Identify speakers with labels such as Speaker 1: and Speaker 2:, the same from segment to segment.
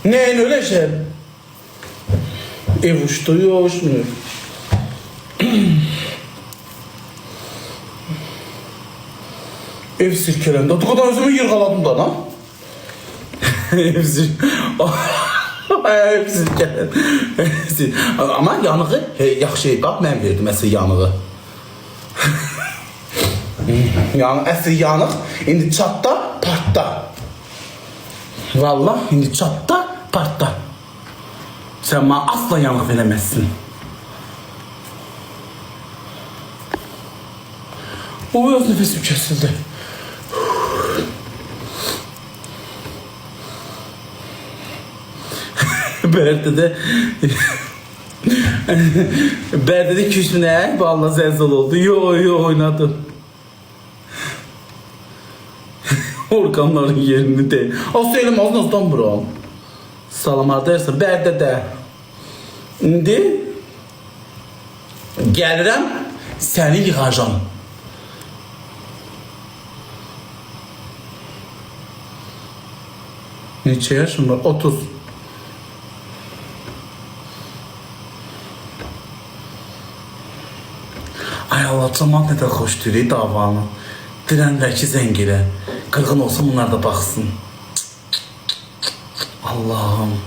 Speaker 1: Neyin öyle şey? Ev uçtu, yok uçmuyor. Ev sirkelendi. O kadar özümü yırgaladım da lan. Ev sirkelendi. Ama yanığı yaxşı. Bak mən verdim əsl yanığı. Yani əsl yanıq indi çatda, partda. Vallahi indi çatda, partda. Sen bana asla yanıq veremezsin. O biraz nefesim kesildi. Berde'de Berde'de küsüne vallahi zenzal oldu. Yo oynadım. Organların yerini değil. O söyleme ağzınızdan buram. Salamar dersin Berde'de. İndi gəlirəm səni yığacam. Neçə yaşım var? 30. Ay Allah, cəmat nə də xoş deyir davanı. Dirəndəki zəngilə. Qırğın olsa bunlar da baxsın. Allah'ım.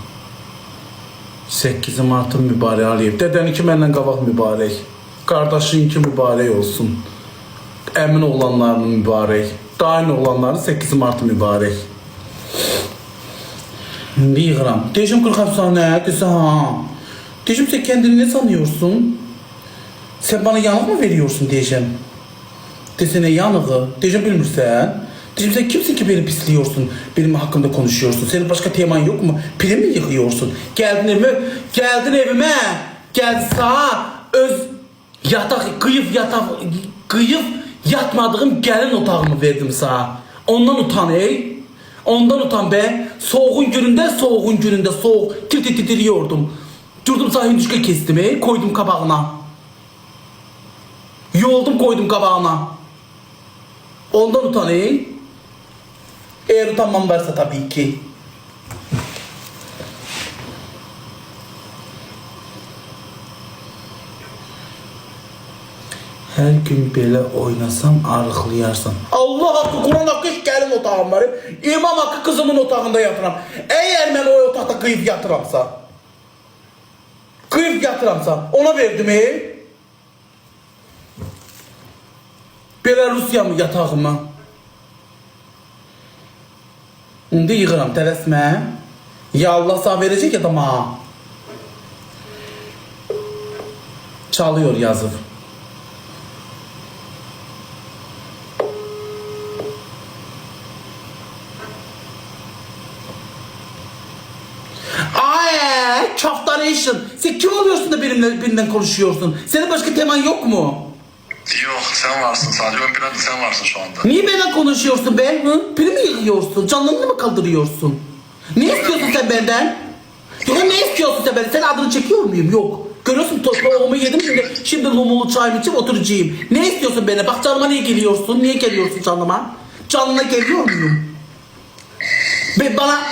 Speaker 1: 8 Mart'ın mübarək Aliyev. Dədəninki məndən qabaq mübarək. Qardaşınki mübarək olsun. Əmin oğlanlarının mübarək. Dain oğlanların 8 Mart'ı mübarək. İndi yığıram. Deyəcəm 40 əfsanə, desə ha. Deyəcəm sen kendini ne sanıyorsun? Sen bana yanıq mı veriyorsun diyeceğim. Desene yanığı. Diyeceğim bilmirsən. Diyeceğim sen kimsin ki beni pisliyorsun? Benim hakkımda konuşuyorsun. Senin başka teman yok mu? Prim mi yıkıyorsun? Geldin evime. Geldi sağa öz yatak, kıyıp yatmadığım gelin otağımı verdim sana. Ondan utan ey. Ondan utan be. Soğuğun gününde soğuk. Titriyordum. Durdum sana hinduşka kestim ey. Koydum kabağına. Yoldum koydum kabağına. Ondan utan ey. Eğer utanmam varsa tabii ki. Her gün böyle oynasam arıqlayarsan. Allah hakkı, Kur'an hakkı gelin otağım var. İmam hakkı kızımın otağında yatıram. Eğer ben o otaqda qıyıb yatıramsa, ona verdim ey. Belarusya mı yatağıma? İndi yığıram, tələsmə. Ya Allah sağ verecek ya da ma. Çalıyor yazır. Ay, kaftaration. Sen kim oluyorsun da benimle konuşuyorsun? Senin başka teman yok mu?
Speaker 2: Yok, sen varsın sadece. Ön planda sen varsın şu anda.
Speaker 1: Niye benimle konuşuyorsun be? Hı? Pili mi yıkıyorsun? Canını mı kaldırıyorsun? Ne istiyorsun sen benden? Yok, ne istiyorsun sen benden? Senin adını çekiyor muyum? Yok. Görüyorsun topluluğumu yedim şimdi lumulu çayımı içip oturacağım. Ne istiyorsun benden? Bak canıma niye geliyorsun? Niye geliyorsun canıma? Canına geliyor muyum? Bana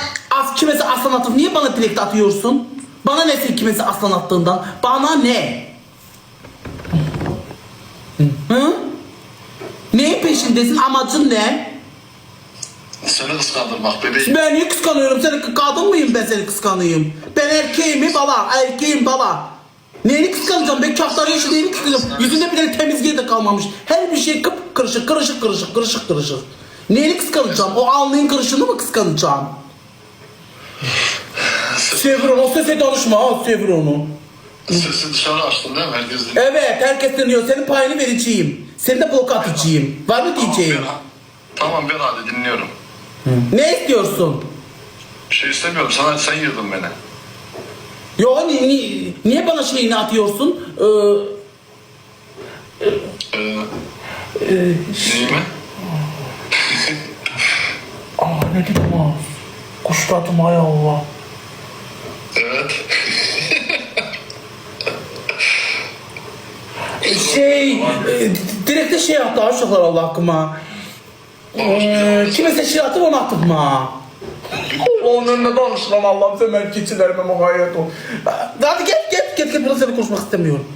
Speaker 1: kimesi aslan atıp niye bana direkt atıyorsun? Bana ne sen kimesi aslan attığından? Bana ne? Hı? Neyin peşindesin? Amacın ne?
Speaker 2: Seni kıskandırmak bebeğim.
Speaker 1: Ben niye kıskanıyorum? Seni kadın mıyım ben seni kıskanayım? Ben erkeğim baba, erkeğim baba. Neyini kıskanacağım? Ben kaftarı işi neyini kıskanacağım? Yüzünde bir tane temizliğe de kalmamış. Her bir şey kırışık. Neyini kıskanacağım? O alnının kırışını mı kıskanacağım? Sevir onu, o sese danışma ha, sevir onu.
Speaker 2: Sesi dışarı açtın değil mi? Herkes dinliyor.
Speaker 1: Evet, herkes dinliyor. Senin payını vereceğim. Seni de blok atacağım. Var mı diyeceğim?
Speaker 2: Tamam ben hadi dinliyorum.
Speaker 1: Ne istiyorsun?
Speaker 2: Bir şey istemiyorum. Sen yırdın beni.
Speaker 1: Yo, niye bana şeyini atıyorsun?
Speaker 2: Neyimi?
Speaker 1: Ne dedim ha? Kuşladım hay Allah.
Speaker 2: Evet.
Speaker 1: Direkt de şey attı aşıklar Allah hakkıma. Kimese şey attı onu attım ha. Onun önüne danışıram Allah'ım, sen benim keçilerime mukayyet ol. Hadi git, burada seni konuşmak istemiyorum.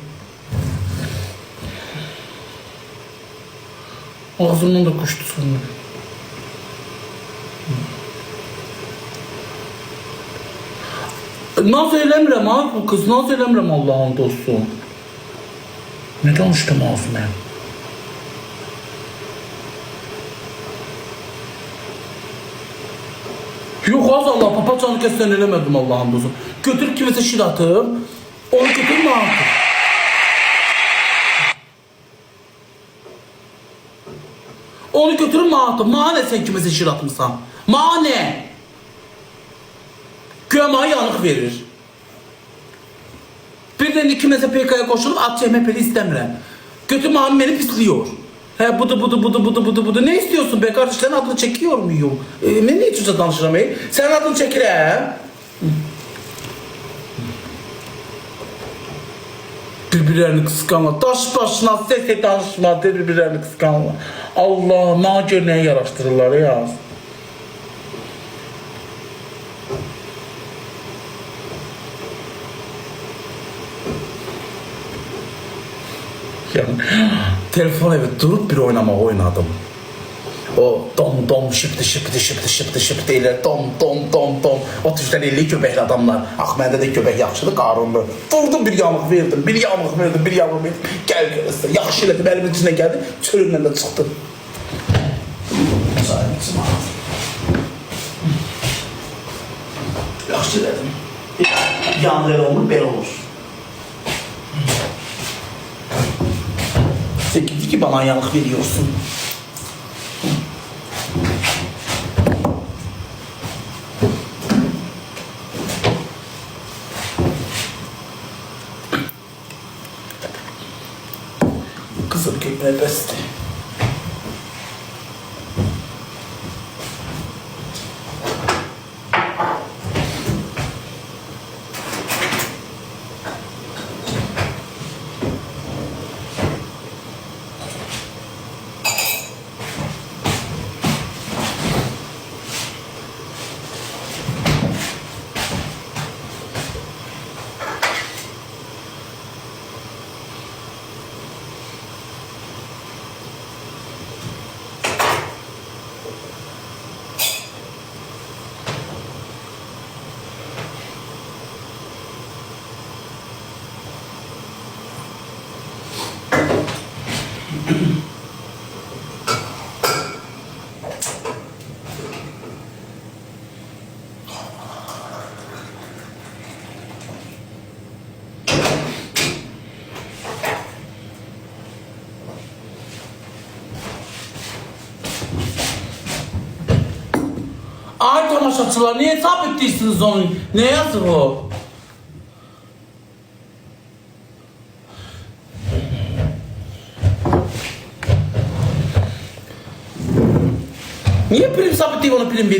Speaker 1: Ağzımdan da kuştu sonra. Naz eləmirəm ha bu kız, naz eləmirəm Allah'ın dostu. Ne danışdım ağzıma? Yok az Allah, papacanı kessen eləmədim Allah'ın dostu. Götür kimese şir atıb, onu götürmə artıq. Onu götürmə artıq, mənə sen kimese şir atmışsan? Mənə? Göğe yanık verir. Birden ikimize PK'ya koşulup at CMP'li istemiyorum. Götü mağam beni pisliyor. He budu. Ne istiyorsun be kardeşlerin adını çekiyor muyum? Ben niye çocuğa danışıramayım? Sen adını çekir he. Birbirlerini kıskanma. Taş başına sesle danışma. Birbirlerini kıskanma. Allah ne gör neye yaraştırırlar ya. Yani, telefon evet durup bir oynamak oynadım. O dom şıptı ile dom. O tuşlar 50 köpekli adamlar. Ah bende de köpek yaxşıdır qarınlı. Vurdum bir yamıq verdim. Gel görəsən. Yaxşı elədim, əlimin içine geldi. Çölümden de çıktı. Yaxşı elədim. Yanıq elə olmur, belə olur. Sen kimdi ki bana yanık veriyorsun? Kızıl gülme beste. Ay tamaşaçılar niye hesap ettiysiniz onu? Ne yazık o? Niye prim sabit onu prim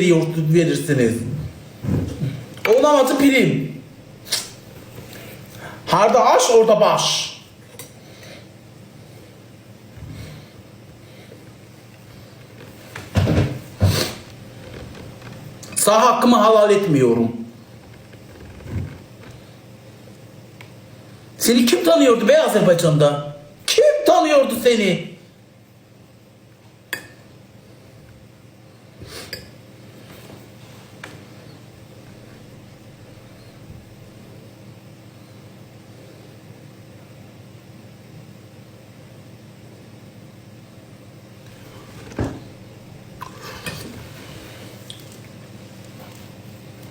Speaker 1: verirsiniz? Onun amacı prim. Harda aş orada baş. Sağ hakkımı halal etmiyorum. Seni kim tanıyordu be Azerbaycan'da? Kim tanıyordu seni?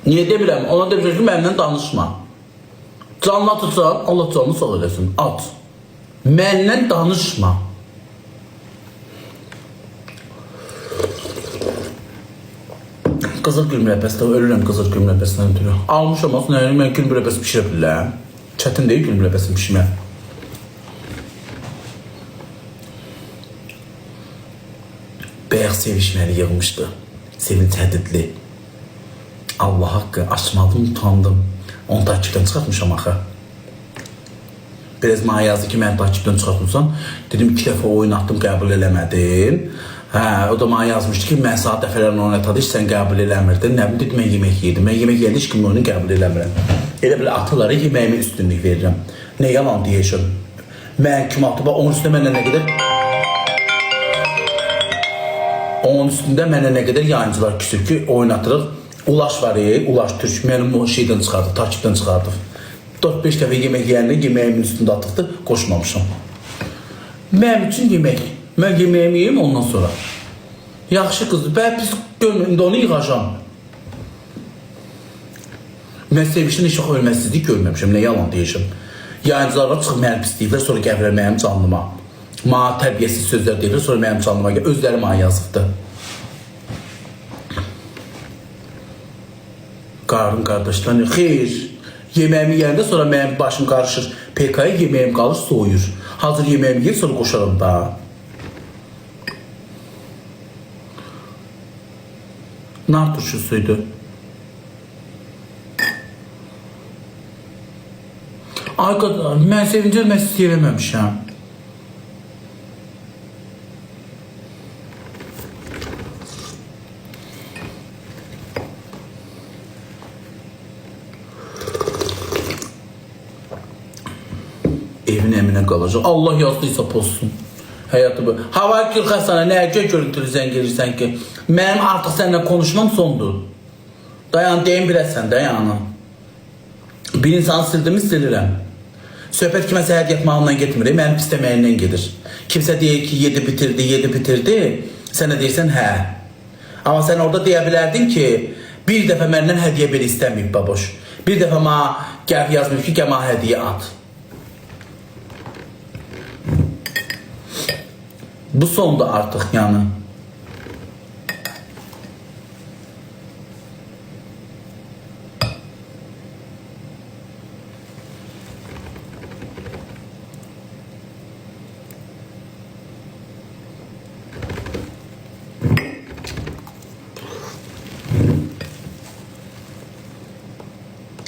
Speaker 1: Niye demirəm? Ona demirəm ki, mənimlə danışma. Canını atırsan, Allah canını sağ eləsin. At. Mənimlə danışma. Qızıl gül mürəbbəsində, ölürəm qızıl gül mürəbbəsindən ötürü. Almışam aslında, mən gül mürəbbəsi pişirə bilirəm. Çətin deyil gül mürəbbəsini pişirmək. Bəyək sevişməli yığmışdı. Sevinç hədidli. Allah haqqı açmadım, utandım. Onu takipdən çıxartmışam axı. Biraz mənə yazdı ki, məni takipdən çıxartmışsan. Dedim 2 dəfə oynatdım, qəbul eləmədim. Hə, o da mənə yazmışdı ki, mən saat dəfələrlə oynatadı, heç sən qəbul eləmirdin. Nə bilim, dedim, mən yemək yedim. Mən yemək yedi, heç kimin oyunu qəbul eləmirəm. Elə belə atılara yeməyimə üstünlük verirəm. Nə yalan deyəşəm. Mən kim atı, onun üstündə mənə nə qədər... Onun üstündə mənə nə qədər yayıncılar küsür ki, oynatırıq. Ulaş var, Ulaş Türk, mənim o şeydən çıxardı, takipdən çıxardı. 4-5 dəfə yemək yeyəndə yeməyimin üstündə atıqdı, qoşmamışam. Mənim üçün yemək. Mən yeməğimi yiyeyim ondan sonra. Yaxşı qızdır, ben pis görməyim də onu yığacam. Mən sevişin heç ölməzsizlik görməmişim, nə yalan deyişim. Yayıncılar var, çıxıb mənim pis deyirlər, sonra gəvlər mənim canlıma. Mənə tərbiyəsiz sözlər deyirlər, sonra mənim canlıma gəlir. Özləri mənə yazıqdır. Qarın qardaşlar, xeyr. Yeməyimi yiyəndə sonra mənim başım qarışır. PK-ya yeməyim qalır, soğuyur. Hazır yeməyimi yiyir, sonra qoşarım da. Nar turşusuydu. Ay qadar, mən sevincə mən sizi yeməmişəm. Evin əminə qalacaq. Allah yazdıysa pozsun. Həyatı bu. Hava Gülxə sana nəyə görüntülü zəng gelirsən ki? Mənim artıq səninlə konuşmam sondur. Dayan, deyim biləsən, dayanı. Bir insanı sildimi silirəm. Söhbət kiməsə hədiyyə etmağımdan getmir, mənim istəməyindən gedir. Kimsə deyir ki, yedi bitirdi. Sən nə deyirsən, hə. Amma sən orada deyə bilərdin ki, bir dəfə məndən hədiyyə biri istəməyib baboş. Bir dəfə mənə gəlb yazmayıb ki, gəl mənə hədiyyə at. Bu sonda artıq yəni.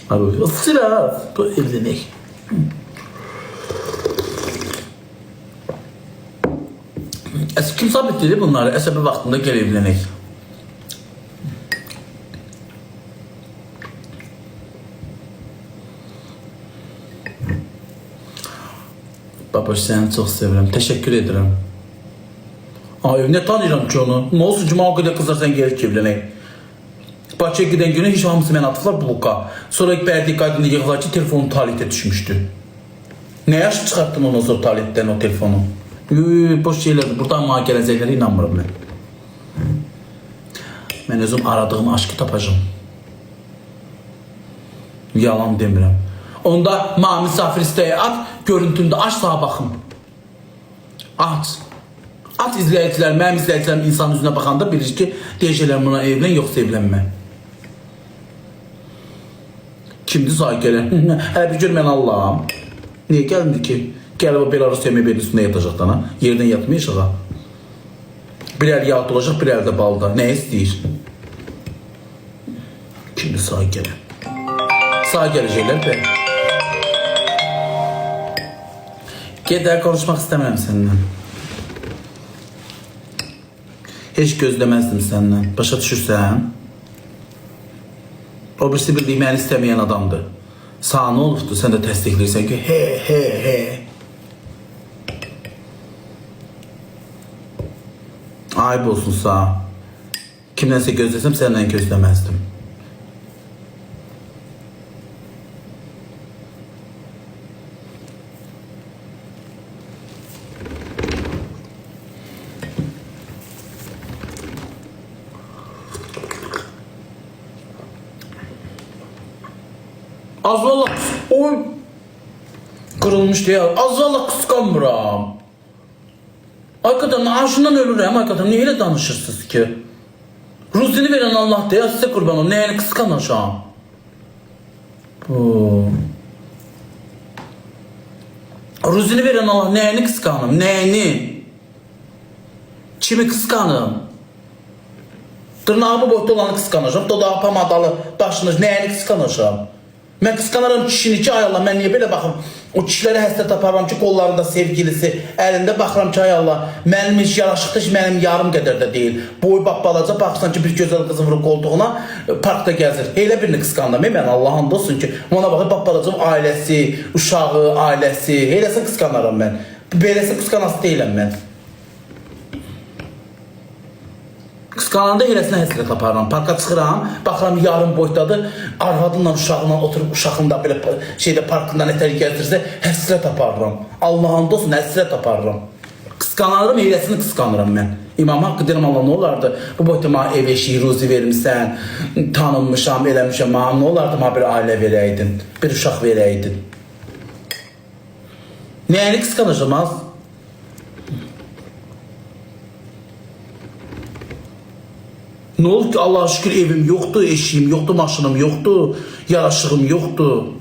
Speaker 1: Abi, sıra bu evlenek. Kim sabit dedi bunları? Əsəbi vaxtında gəl evlənək. Babaş, səni çox sevirəm. Təşəkkür edirəm. Ay, ne tanıyıram ki onu? Ne olsun ki, mən o qədər qızlar sən gəlir ki evlənək. Bakıya gedən günü heç hamısı mən atıqlar bloka. Sonra bərdi qaydında yığılar ki, telefonun talihdə düşmüşdü. Ne yaş çıxartdın ondan sonra talihdən o telefonu? Boş şeylerdir. Buradan mənə gələcəklərə inanmıram mən. Mən özüm aradığım aşkı tapacağım. Yalan demirəm. Onda mənə misafir istəyə at, görüntümdə aç sağa baxın. At. At izləyicilər, mənim izləyicilərim insanın üzünə baxanda bilir ki, deyəcəklər buna evlən, yoxsa evlənmə. Kimdir sağa gələn? Hələ bir gör mən Allah'ım. Niyə gəlmir ki? Gəlib o Belarus yemək üstündə yatacaq dana. Yerdən yatmayacaq ha. Bir əl yağ olacaq, bir əl də balda. Nə istəyir? Kimdir sağa gələn? Sağa gələcəklər be. Gedər konuşmaq istəmirəm səndən. Heç gözləməzdim səndən. Başa düşürsən? O birisi bildiyi məni istəməyən adamdır. Sağ nə olubdur? Sən də təsdiqləyirsən ki, he. Ayıb olsun sağ. Kimdənsə gözləsəm səndən gözləməzdim. Az valla oy kırılmış diye az valla kıskanmıram. Hakikaten aşından ölürüm hakikaten. Niye öyle danışırsınız ki? Ruzini veren Allah diye size kurban olun. Neyini kıskanacağım? Ruzini veren Allah neyini kıskanım? Neyini? Kimi kıskanım? Tırnağımı boyutlu olanı kıskanacağım. Dodağı pamadalı başını neyini kıskanacağım? Mən qısqanaram kişini ki, ay Allah, mən niyə belə baxım? O kişilərə həsrət aparıram ki, qollarında sevgilisi, əlində baxıram ki, ay Allah, mənim heç yaraşıqda ki, mənim yarım qədər də deyil. Boy balaca baxsan ki, bir gözəl qızı vurub qolduğuna parkda gəzir. Elə birini qısqandım. Mən Allah and olsun ki, ona baxıb balaca ailəsi, uşağı, ailəsi, eləsə qısqanaram mən. Beləsə qısqanası deyiləm mən. Qısqananda eləsinə həsrət aparıram. Parka çıxıram, baxıram yarım boydadır. Arvadınla, uşağınla oturub uşağında belə parkında nətər gəzdirsə həsrət aparıram. Allah'ın olsun həsrət aparıram. Qısqanarım, eləsini qısqanıram mən. İmam Haqqı deyirəm, Allah nə olardı? Bu boyda mənə ev eşiyi, ruzi vermişsən, tanınmışam, eləmişəm, mənə nə olardı? Mənə bir ailə verəydin, bir uşaq verəydin. Nəyəni qısqanacam az? Ne olur ki, Allah'a şükür evim yoktu, eşiğim yoktu, maşınım yoktu, yaraşığım yoktu.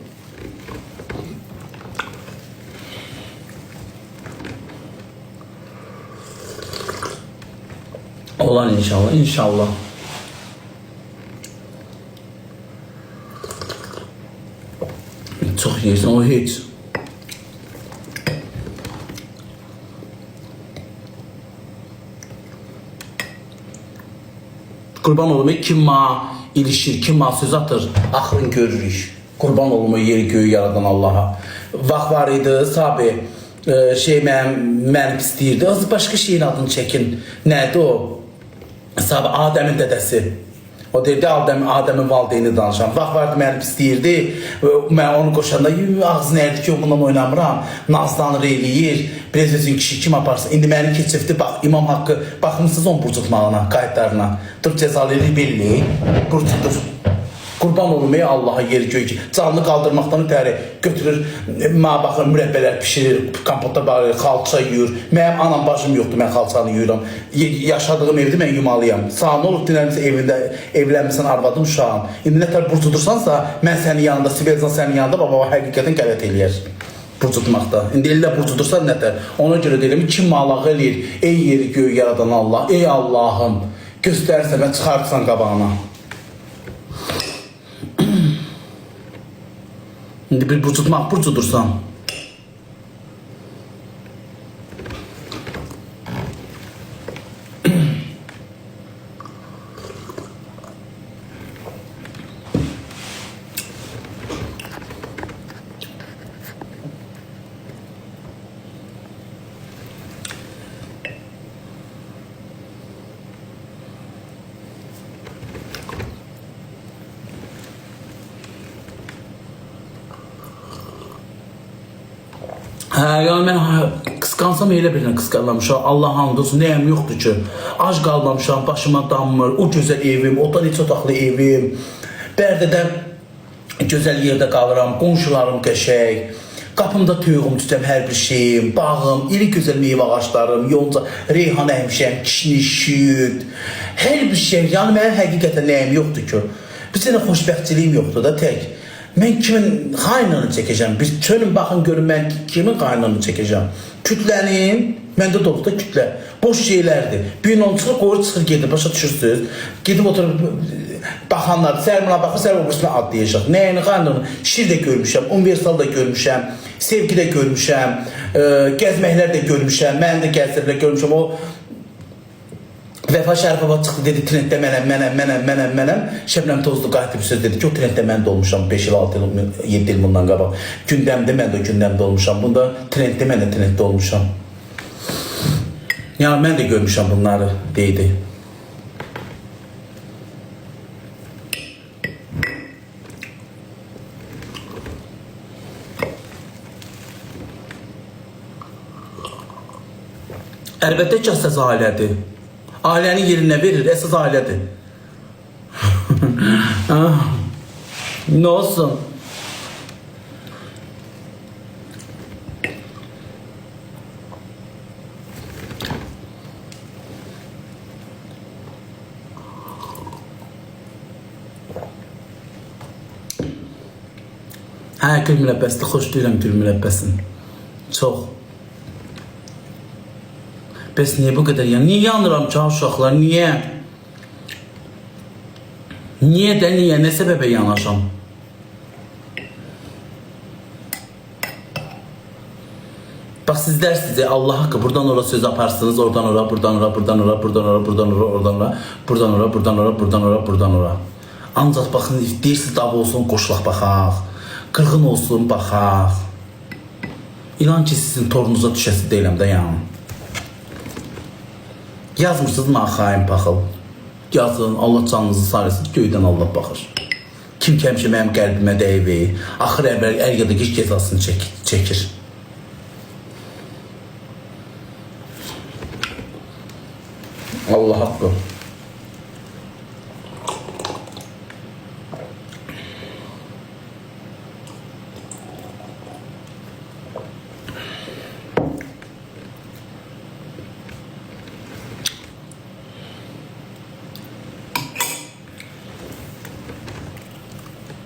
Speaker 1: Olan inşallah, inşallah. Çok yersin, o hiç. Kurban olum, kim ma ilişir, kim ma söz atır, axırın görürük. Kurban olum, yeri göğü yaradan Allah'a. Vaxt var idi, sabi, mənim istəyirdi. Az başqa şeyin adını çəkin. Nədir o? Sabi, Adəmin dədəsi. O deyirdi, Adəmin valideyni danışan. Vaxt vardı, mənim istəyirdi. Mən onu qoşanda, ağzı nərdi ki, bundan oynamıram. Nazlanır, eləyir. Biraz özün kişi kim aparsın. İndi məni keçifdi, bax, İmam Haqqı, baxmışsınız onun burcutmağına, qayıtlarına. Dur, cəzaları belli, burcudur. Kurban olum, ey Allah'a yeri göy ki, canlı qaldırmaqdan ötəri götürür, mənə baxır, mürəbbələr pişirir, kampota bağırır, xalça yuyur. Mənim anam, bacım yoxdur, mən xalçanı yuyuram. Yaşadığım evdə mən yumalıyam. Sağ nə olub, dinərmişsə evində evlənmişsən, arvadın, uşağın. İndi nətər burcudursansa, mən sənin yanında, Sibelcan sənin yanında, baba həqiqətən qələt eləyər. Burcutmaqda. İndi elə burcudursan nətər? Ona görə deyirəm, kim malağı eləyir? Ey yeri göy yaradan Allah, ey Allahım, göstərsə və çıxartsan qabağına. İndi bir burcutmaq burcudursan. Yani mən qısqansam elə birinə qısqanlamışam. Allah hamd olsun, nəyəm yoxdur ki. Ac qalmamışam, başıma dammır. O gözəl evim, o da neçə otaqlı evim. Bərdədə gözəl yerdə qalıram, qonşularım qəşəng. Qapımda tüyüğüm tütəm, hər bir şeyim, bağım, iri gözəl meyvə ağaçlarım, yonca, reyhan əhmişəm, kişni, şüd. Hər bir şey, yəni mənim həqiqətən nəyəm yoxdur ki. Bir sənə xoşbəxtçiliyim yoxdur da tək. Mən kimin qaynını çəkəcəm? Bir çölün baxın görün, mən kimin qaynını çəkəcəm? Kütlənin, məndə də olsa kütlə, boş şeylərdir. Bir gün onu çıxır, qoyur, çıxır, gedir, başa düşürsünüz. Gedib oturub, baxanlar, sərmına baxır, sərmına başına adlayacaq. Nəyini qaynını? Şir də görmüşəm, universal da görmüşəm, sevgi də görmüşəm, gəzməklər də görmüşəm, mən də gəzdirlər görmüşəm. O Vəfa Şərifova çıxdı, dedi, trenddə mənəm. Şəbnəm Tozlu qayıtdı bir söz dedi ki, o trenddə mən də olmuşam 5 il, 6 il, 7 il bundan qabaq. Gündəmdə mən də o gündəmdə olmuşam. Bunda trenddə mən də trenddə olmuşam. Yəni mən də görmüşəm bunları, deydi. Əlbəttə ki, əsas ailədir. Ailənin yerinə verir, əsas ailədir. Ne olsun? Hə, gül mürəbbəsidir, xoş deyirəm gül mürəbbəsin. Çox. Bəs niyə bu qədər yanır? Niyə yanıram ki, uşaqlar? Niyə? Niyə də niyə? Nə səbəbə yanaşam? Bax sizlər sizə Allah haqqı buradan ora söz aparsınız, oradan ora, buradan ora, buradan ora, buradan ora, buradan ora, oradan ora, buradan ora, buradan ora, buradan ora, buradan ora. Ancaq baxın, deyirsiniz dava olsun, qoşulaq baxaq. Qırğın olsun, baxaq. İnan ki, sizin torunuza düşəsi deyiləm də yəni. Yazmırsınız mən xain paxıl. Yazın, Allah canınızı sarısın, göydən Allah baxır. Kim ki həmişə mənim qəlbimə dəyivi, axır əvvəl əl ya da gic cəzasını çəkir. Allah haqqı.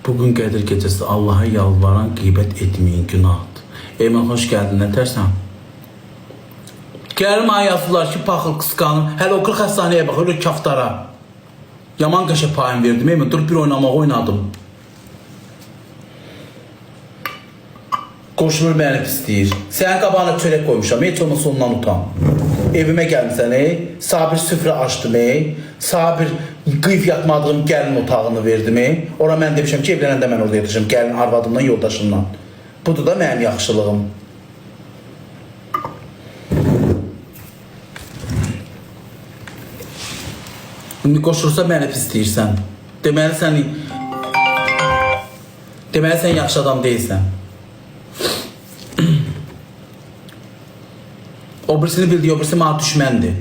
Speaker 1: Bugün Qədir gecəsi Allaha yalvaran qeybət etməyin, günahdır. Eyman, xoş gəldin, nə tərsən? Gəlir mənə yazdılar ki, paxıl qısqanım. Hələ o 40 həstanəyə bax, öyle kaftara. Yaman qəşə payım verdim, eyman, dur bir oynamaq oynadım. Qoşulur məni istəyir. Sənin qabağına çörək qoymuşam, heç onun sonundan utan. Evimə gəlmişsən, Sabir süfrə açdım, Sabir qıyf yatmadığım gəlin otağını verdim, ora mən demişəm ki, evlənəndə mən orada yatacağım, gəlin arvadımdan, yoldaşımdan. Budur da mənim yaxşılığım. İndi qoşulursa məni pis deyirsən. Deməli sən yaxşı adam deyilsən. O birisini bildi, o birisi mənə düşməndir.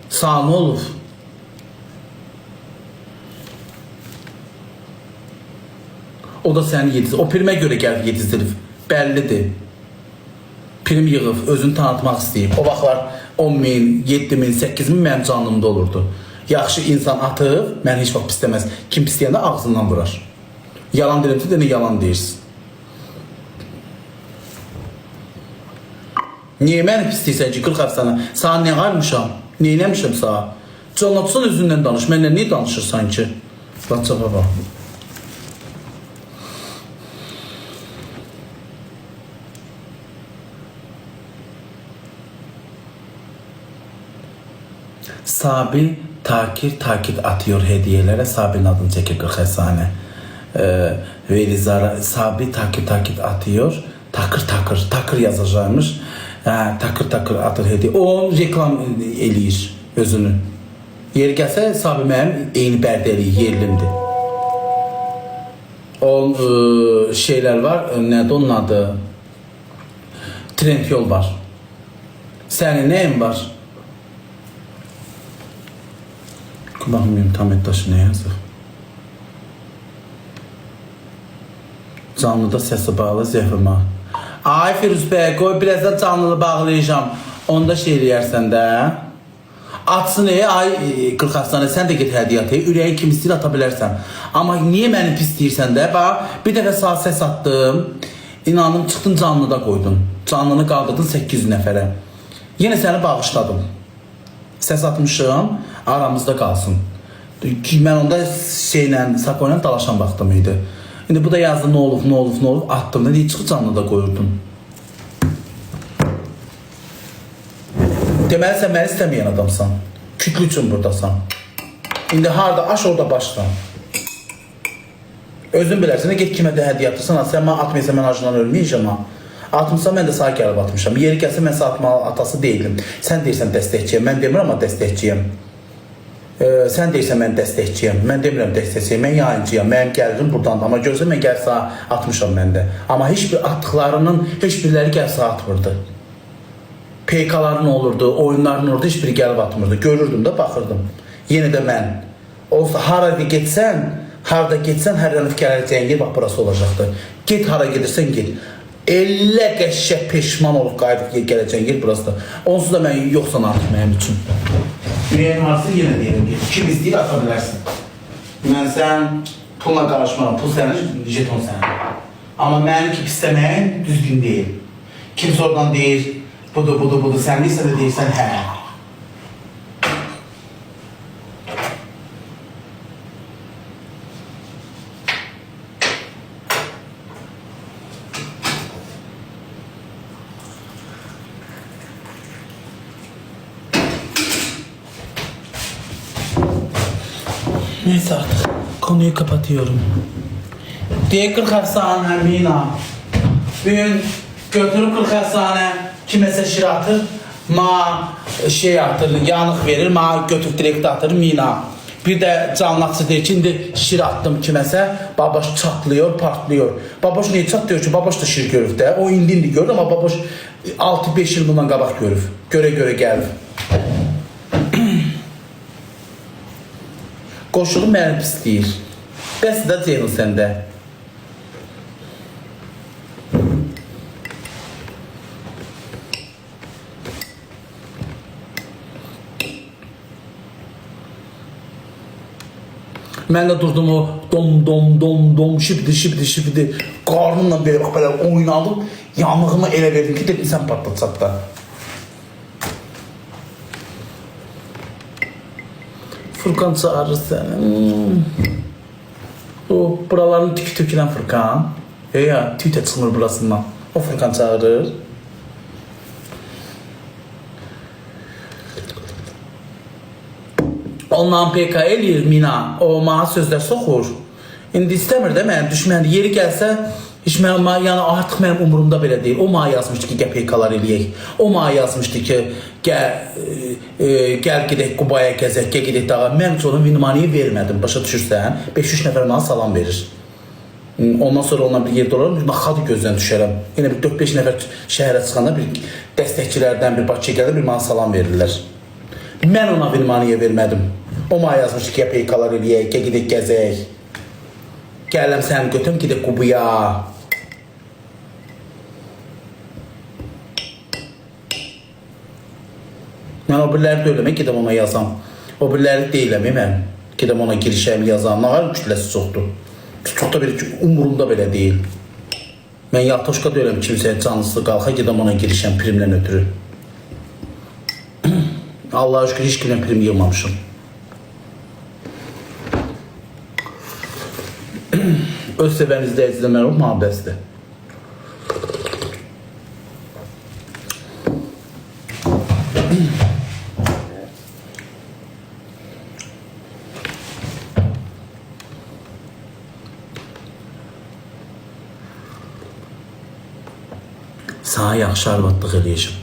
Speaker 1: Sağ nə olub? O da səni yedizdir. O primə görə gəlib yedizdirib. Bəllidir. Prim yığıb, özünü tanıtmaq istəyib. O vaxtlar 10 min, 7 min, 8 min mənim canımda olurdu. Yaxşı insan atıb, mən heç vaxt pisləməz. Kim pisləyəndə ağzından vurar. Yalan deyirəm, də nə yalan deyirsin. Niyə məni pisləyirsən ki, 40 həfsənə? Sana nə qalmışam? Nə eləmişəm sana? Canlatsan özündən danış. Mənlə niyə danışırsan ki? Latçağa bax. Sabi takip atıyor hediyelere. Sabi'nin adını çekir 40 həsane. Velizara Sabi takip atıyor. Takır yazacakmış. Takır atır hediye. O reklam eləyir özünü. Yeri gəlsə Sabi mənim eyni bərdəliyi yerlimdir. O şeyler var. Nədir onun adı? Trendyol var. Sənin nəyin var? Baxmayayım tam etdaşı nə yazır. Canlıda səsi bağlı zəhvimə. Ay Firuz bəy, qoy birazdan canlını bağlayacağım. Onda şey eləyərsən də. Atsın ay 40 həfsanə, sən də get hədiyyə atı. Ürəyin kimi istəyir ata bilərsən. Amma niyə məni pis deyirsən də? Bax, bir dəfə sağ səs attım. İnanım, çıxdın canlıda qoydun. Canlını qaldırdın 800 nəfərə. Yenə səni bağışladım. Səs atmışım, aramızda qalsın. Mən onda şeylə, Sakoyla dalaşan vaxtım idi. İndi bu da yazdı, nə olub, attım. Nə deyək, çıxı canlıda qoyurdun. Deməli, sən məni istəməyən adamsan. Kütlü üçün buradasan. İndi harada, aş orada başla. Özün bilərsən, get kimə də hədiyyə atırsan, sən mənə atmayırsan, mən acından ölməyəcəm ha. Atmışsan, mən də sağ gəlib atmışam. Yeri gəlsə, mən sağ atmalı atası deyildim. Sən deyirsən dəstəkçiyəm, mən demirəm amma dəstəkçiyəm. Sən deyirsən, mən dəstəkçiyəm, mən demirəm dəstəkçiyəm, mən yayıncıyam, mənim gəlirim buradandır. Amma görsən, mən gəl sağ atmışam məndə. Amma heç bir atdıqlarının, heç birləri gəl sağ atmırdı. PK-ların olurdu, oyunların olurdu, heç biri gəlib atmırdı. Görürdüm də, baxırdım. Yenə də mən. Olsa, harada getsən, hər yanıb gələcəyin yer, bax, burası olacaqdır. Get, hara gedirsən, get. Elə qəşşək peşman olub qayıdıb gələcəyin yer burasıdır. Onsuz da mən yoxsan artıq mənim üçün. Ürəyin harası yenə deyirəm ki, kim istəyir ata bilərsin. Mən sən pulla qarışmaram, pul sənin, jeton sənin. Amma mənim ki pisləməyin düzgün deyil. Kimsə oradan deyir, budur, sən neysə də deyirsən, hə. Neyse artık konuyu kapatıyorum. Diye 40 efsane Mina. Bugün götürüp 40 efsane kimese şir atır. Ma şey atır, yanık verir. Ma götürüp direkt atır Mina. Bir de canlıqçı deyir ki, indi şir attım kiməsə, babaş çatlıyor, partlıyor. Babaş niye çatlıyor ki? Babaş da şir görüb də. O indi görür, ama babaş 6-5 yıl bundan qabaq görüb. Görə gəlir. Qoşulu məni pisləyir. Bəs də Ceyhun səndə. Mən də durdum o dom şibdi qarnımla belə oynadım, yanığımı elə verdim ki, dedim sən patlatacaq da. Furkan çağırır səni. O buralarını tükü tökülən Furkan. Ya tüy də çıxmır burasından. O Furkan çağırır. Ondan PK eləyir Mina. O mənə sözlər soxur. İndi istəmir də mənim düşməni. Yeri gəlsə, heç mənim, yəni artıq mənim umurumda belə deyil. O mənə yazmışdı ki, gəl PK-lar eləyək. O mənə yazmışdı ki, gəl gedək Qubaya gəzək, gəl gedək dağa. Mən heç onun minimaniyi vermədim. Başa düşürsən? 5-3 nəfər mənə salam verir. Ondan sonra ondan bir yerdə olarım, xadı gözdən düşərəm. Yenə bir 4-5 nəfər şəhərə çıxanda bir dəstəkçilərdən bir Bakıya gəlir, bir mənə salam verirlər. Mən ona minimaniyə vermədim. O mənə yazmışdı ki, gəl PK-lar eləyək, gəl gedək gəzək. Gələm səni götürüm, gedək Qubaya. Mən o biriləri deyiləm, gedəm ona yazam. O biriləri deyiləm, mən gedəm ona girişəm, yazam. Nə var kütləsi çoxdur. Çox da belə umurumda belə deyil. Mən yaltoşka deyiləm, kimsəyə canlısı qalxa, gedəm ona girişəm primlə ötürü. Allah'a şükür hiç güne prim yığmamışım. Öz seven izleyiciler o muhabbesde. Sana yaxşı arvadlıq eləyəcəm.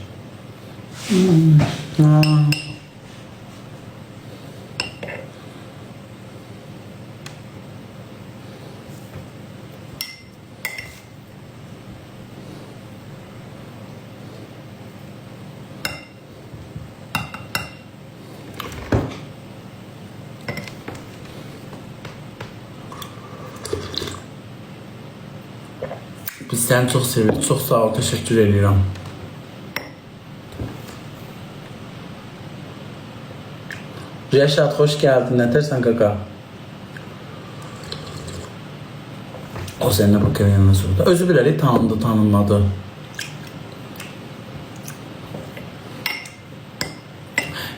Speaker 1: Biz səni çox sevirik. Çox sağ ol, təşəkkür edirəm. Rəşad, xoş gəldin. Nətərsən qaka? O səninlə bakar yanına sordu. Özü biləli tanındı, tanınmadı.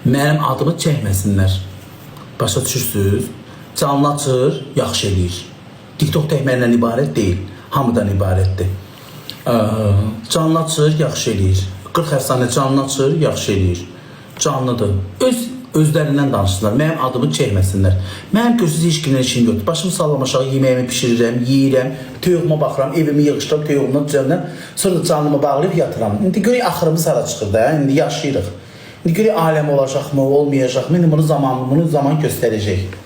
Speaker 1: Mənim adımı çəkməsinlər. Başa düşürsünüz? Canlı açır, yaxşı eləyir. TikTok təkməklə ibarət deyil. Hamıdan ibarətdir. Canlı açır, yaxşı eləyir. 40 əfsanə canlı açır, yaxşı eləyir. Canlıdır. Özlərindən danışsınlar. Mənim adımı çəkməsinlər. Mənim gözsüz heç kimdən işim yoxdur. Başımı sallam aşağı, yeməyimi pişirirəm, yeyirəm, toyuğuma baxıram, evimi yığışdırıb toyuğumdan düzəmdən, sonra da canımı bağlayıb yatıram. İndi görək axırımız hara çıxır da, indi yaşayırıq. İndi görək aləm olacaqmı, olmayacaqmı, indi bunu zaman göstərəcək.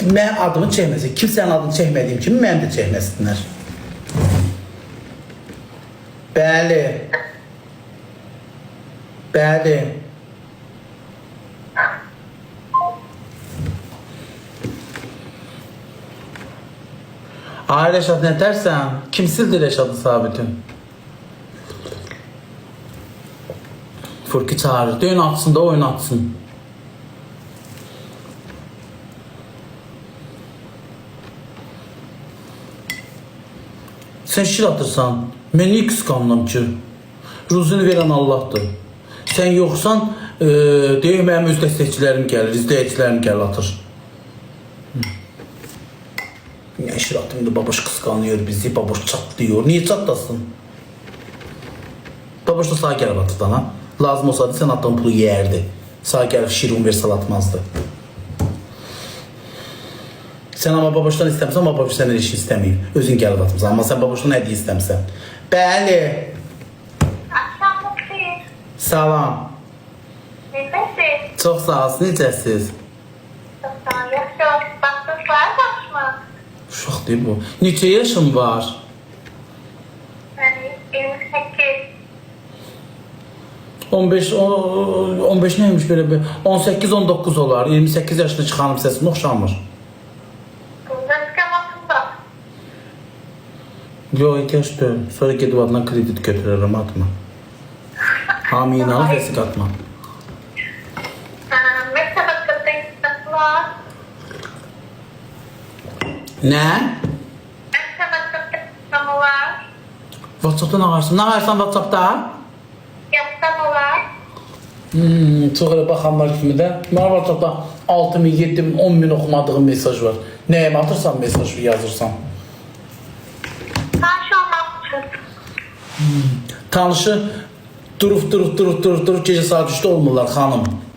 Speaker 1: Mənim adımı çəkməsin. Kimsənin adını çəkmədiyim kimi mənim də çəkməsinlər. Bəli. Bəli. Ay Rəşad, nətərsən? Kim sildi Rəşadı Sabitin? Furki çağırır. Döyün atsın da oyun atsın. Sen şir atırsan, mən niyə qısqandım ki? Ruzunu verən Allah'dır. Sen yoxsan, deyək mənim öz dəstəkçilərim gəlir, izləyicilərim gəlir atır. Niyə şir atım, indi babaş qısqanıyor bizi, babaş çatlıyor. Niyə çatlasın? Babaş da sağa gəlib atırdan ha? Lazım olsaydı sən atdığın pulu yeyərdi. Sağ gəlib şir universal atmazdı. Sən amma babaşdan istəmirsən, amma babaş səndən işin istəməyir. Özün gəlib atmısan, amma sən babaşdan hədiyyə istəmirsən. Bəli.
Speaker 3: Akşamlık xeyir.
Speaker 1: Salam.
Speaker 3: Necəsiz?
Speaker 1: Çox sağ olsun, necəsiz?
Speaker 3: Çox sağ ol. Yaxşı ol. Baxdınız var başmı?
Speaker 1: Uşaq deyil bu. Neçə yaşın var?
Speaker 3: Yəni 28.
Speaker 1: 15 neymiş belə? 18-19 olar. 28 yaşlı çıxanım səsinə oxşamır.
Speaker 3: Burada iskamatım var.
Speaker 1: Yox, ehtiyac deyil. Sonra gedib adına kredit götürərəm, atma. Hamiyini al, vəsiq atma.
Speaker 3: Məktəb haqqında istəsi var.
Speaker 1: Nə?
Speaker 3: Məktəb haqqında istəsi var.
Speaker 1: WhatsAppda nə varsan? Nə varsan WhatsAppda?
Speaker 3: Yazsam olar.
Speaker 1: Çox elə baxanlar kimi də. Mən WhatsAppda 6000, 7000, 10000 oxumadığım mesaj var. Nəyəm atırsan mesaj yazırsan?
Speaker 3: Tanış olmaq üçün.
Speaker 1: Tanışı durub gecə saat 3-də olmurlar xanım.